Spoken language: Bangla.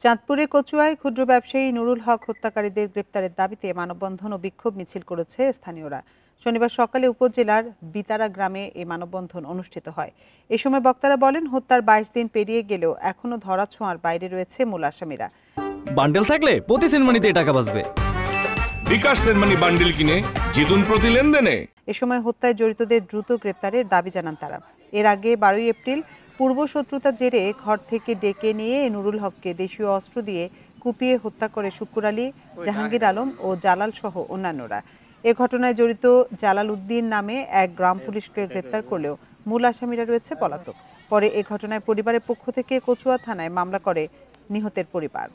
চাঁদপুরে কচুয়ায় ক্ষুদ্র ব্যবসায়ী নুরুল হক হত্যাকারীদের গ্রেপ্তারের দাবিতে মানববন্ধন ও বিক্ষোভ মিছিল করেছে স্থানীয়রা। শনিবার সকালে উপজেলার বিতারা গ্রামে এই মানববন্ধন অনুষ্ঠিত হয়। এ সময় বক্তারা বলেন, হত্যার 22 দিন পেরিয়ে গেলেও এখনো ধরাছোঁয়ার বাইরে রয়েছে মূল আসামিরা। বান্ডেল থাকলে প্রতি সেনমানিতে টাকা বাঁচবে। বিকাশ সেনমানি বান্ডেল কিনে জিতুন প্রতি লেনদেনে। এ সময় হত্যায় জড়িতদের দ্রুত গ্রেপ্তারের দাবি জানান তারা। এর আগে 12 এপ্রিল পূর্ব শত্রুতার জেরে ঘর থেকে ডেকে নিয়ে নুরুল হককে দেশীয় অস্ত্র দিয়ে কুপিয়ে হত্যা করে শুকুর আলী, জাহাঙ্গীর আলম ও জালাল সহ অন্যান্যরা। এ ঘটনায় জড়িত জালাল উদ্দিন নামে এক গ্রাম পুলিশকে গ্রেপ্তার করলেও মূল আসামিরা রয়েছে পলাতক। পরে এ ঘটনায় পরিবারের পক্ষ থেকে কচুয়া থানায় মামলা করে নিহতের পরিবার।